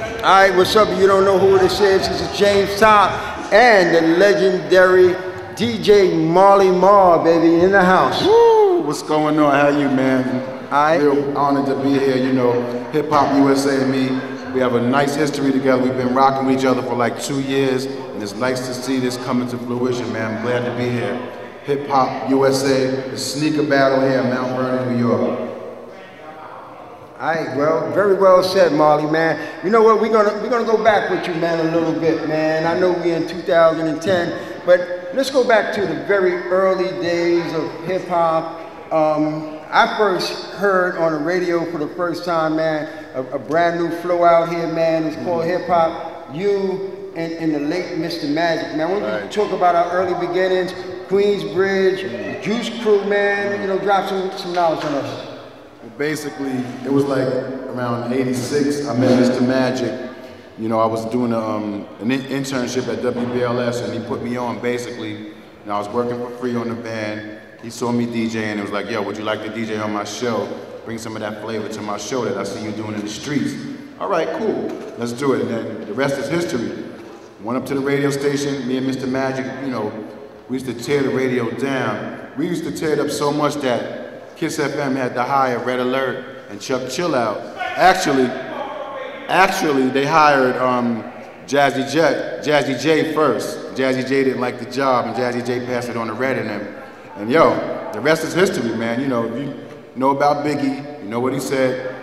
All right, what's up? You don't know who this is. This is James Top and the legendary DJ Marley Marl, baby, in the house. Woo! What's going on? How you, man? All right. Real honored to be here. You know, Hip Hop USA and me, we have a nice history together. We've been rocking with each other for like 2 years, and it's nice to see this coming to fruition, man. I'm glad to be here. Hip Hop USA, the sneaker battle here in Mount Vernon, New York. All right, well, very well said, Marley, man. You know what? We're gonna go back with you, man, a little bit, man. I know we're in 2010, but let's go back to the very early days of hip hop. I first heard on the radio for the first time, man, a brand new flow out here, man. It's called hip hop. You and the late Mr. Magic, man. When we talk about our early beginnings, Queensbridge, Juice Crew, man, you know, drop some knowledge on us. Basically, it was like around '86, I met Mr. Magic. You know, I was doing an internship at WBLS, and he put me on, basically. And I was working for free on the band. He saw me DJing, and was like, yo, would you like to DJ on my show? Bring some of that flavor to my show that I see you doing in the streets. All right, cool, let's do it. And then the rest is history. Went up to the radio station, me and Mr. Magic, you know, we used to tear the radio down. We used to tear it up so much that Kiss FM had to hire Red Alert and Chuck Chill Out. Actually, they hired Jazzy J first. Jazzy J didn't like the job, and Jazzy J passed it on to Red and them. And yo, the rest is history, man. You know, you know about Biggie, you know what he said.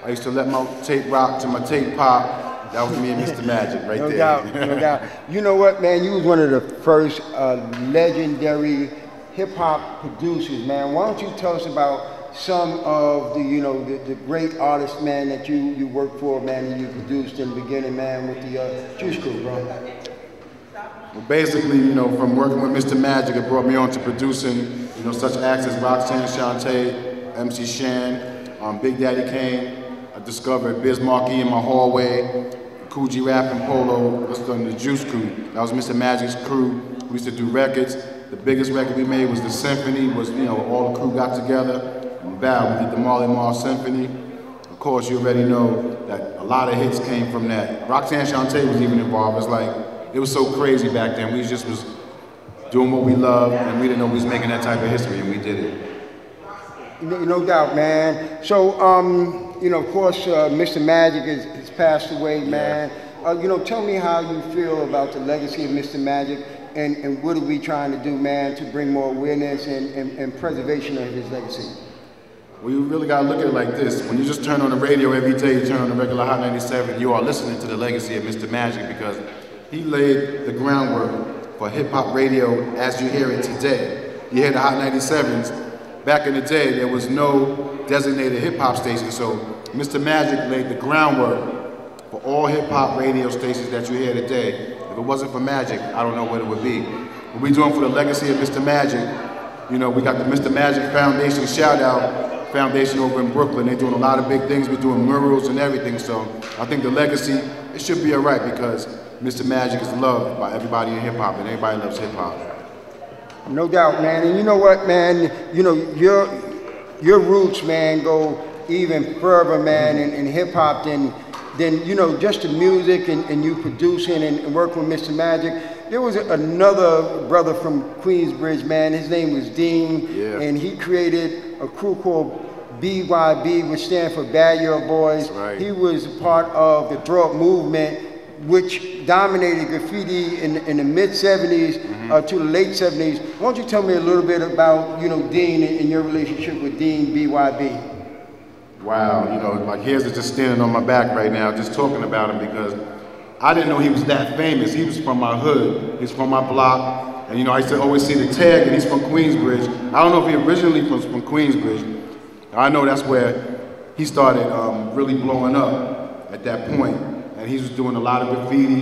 I used to let my tape rock till my tape pop. That was me and Mr. Magic right there. No doubt, no doubt. You know what, man? You was one of the first legendary hip-hop producers, man. Why don't you tell us about some of the, you know, the great artists, man, that you worked for, man, and you produced in the beginning, man, with the Juice Crew, bro? Well, basically, you know, from working with Mr. Magic, it brought me on to producing, you know, such acts as Roxanne Shante, MC Shan, Big Daddy Kane. I discovered Biz Markie in my hallway, Coogee Rap and Polo, what's done the Juice Crew. That was Mr. Magic's crew. We used to do records. The biggest record we made was the Symphony, you know, all the crew got together and bowed. We did the Marley Marl Symphony. Of course, you already know that a lot of hits came from that. Roxanne Shante was even involved. It's like, it was so crazy back then. We just was doing what we loved, and we didn't know we was making that type of history, and we did it. No doubt, man. So, you know, of course, Mr. Magic has passed away, man. You know, tell me how you feel about the legacy of Mr. Magic. And what are we trying to do, man, to bring more awareness and preservation of his legacy? Well, you really got to look at it like this. When you just turn on the radio every day, you turn on the regular Hot 97, you are listening to the legacy of Mr. Magic, because he laid the groundwork for hip-hop radio as you hear it today. You hear the Hot 97s. Back in the day, there was no designated hip-hop station, so Mr. Magic laid the groundwork for all hip-hop radio stations that you hear today. If it wasn't for Magic, I don't know what it would be. What we're doing for the legacy of Mr. Magic, you know, we got the Mr. Magic Foundation shout-out foundation over in Brooklyn. They're doing a lot of big things. We're doing murals and everything, so I think the legacy, it should be all right, because Mr. Magic is loved by everybody in hip-hop, and everybody loves hip-hop. No doubt, man. And you know what, man? You know, your roots, man, go even further, man, in hip-hop than you know, just the music and you producing and working with Mr. Magic. There was another brother from Queensbridge, man. His name was Dean, and he created a crew called BYB, which stands for Bad Year Boys. Right. He was part of the Throw Up movement, which dominated graffiti in the mid-'70s to the late '70s. Why don't you tell me a little bit about, you know, Dean and your relationship with Dean BYB? Wow, you know, like hairs are just standing on my back right now just talking about him, because I didn't know he was that famous. He was from my hood, he's from my block, and you know, I used to always see the tag, and he's from Queensbridge. I don't know if he originally was from Queensbridge. I know that's where he started really blowing up at that point, and he was doing a lot of graffiti,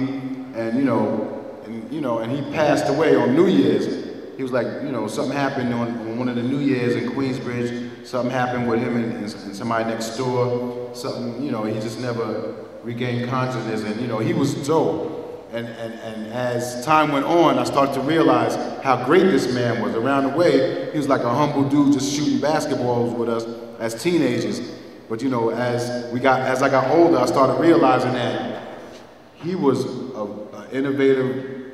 and and he passed away on New Year's. He was like, you know, something happened on one of the New Year's in Queensbridge. Something happened with him and somebody next door. Something, you know, he just never regained consciousness, and you know, he was dope. And as time went on, I started to realize how great this man was. Around the way, he was like a humble dude just shooting basketballs with us as teenagers. But you know, as I got older, I started realizing that he was an innovator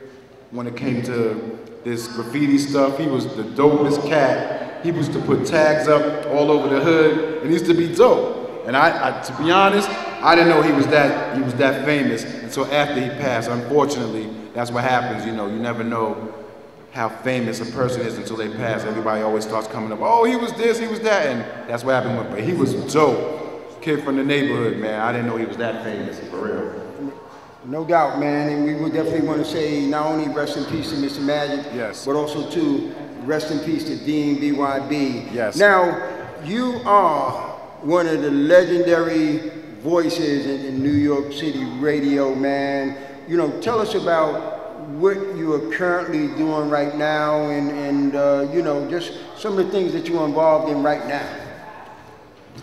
when it came to this graffiti stuff. He was the dopest cat. He used to put tags up all over the hood, and he used to be dope. And I to be honest, I didn't know he was that famous until after he passed. Unfortunately, that's what happens. You know, you never know how famous a person is until they pass. Everybody always starts coming up, oh, he was this, he was that, and that's what happened with him. But he was dope. Kid from the neighborhood, man. I didn't know he was that famous, for real. No doubt, man, and we would definitely want to say not only rest in peace to Mr. Magic, yes, but also too, rest in peace to Dean BYB. Yes. Now, you are one of the legendary voices in New York City radio, man. You know, tell us about what you are currently doing right now and you know, just some of the things that you're involved in right now.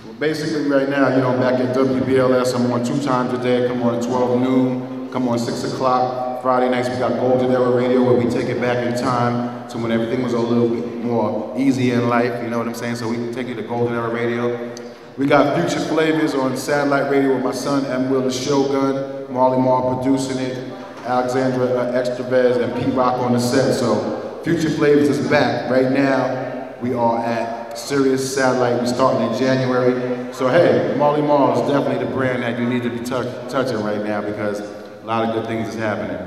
Well, basically right now, you know, back at WBLS, I'm on 2 times a day. Come on at 12 noon, come on 6 o'clock. Friday nights we got Golden Era Radio where we take it back in time to when everything was a little bit more easy in life, you know what I'm saying? So we can take you to Golden Era Radio. We got Future Flavors on satellite radio with my son, M. Will the Shogun, Marley Marl producing it, Alexandra Extravez, and P-Rock on the set. So Future Flavors is back. Right now, we are at Sirius Satellite. We're starting in January. So hey, Marley Marl is definitely the brand that you need to be touching right now because a lot of good things is happening.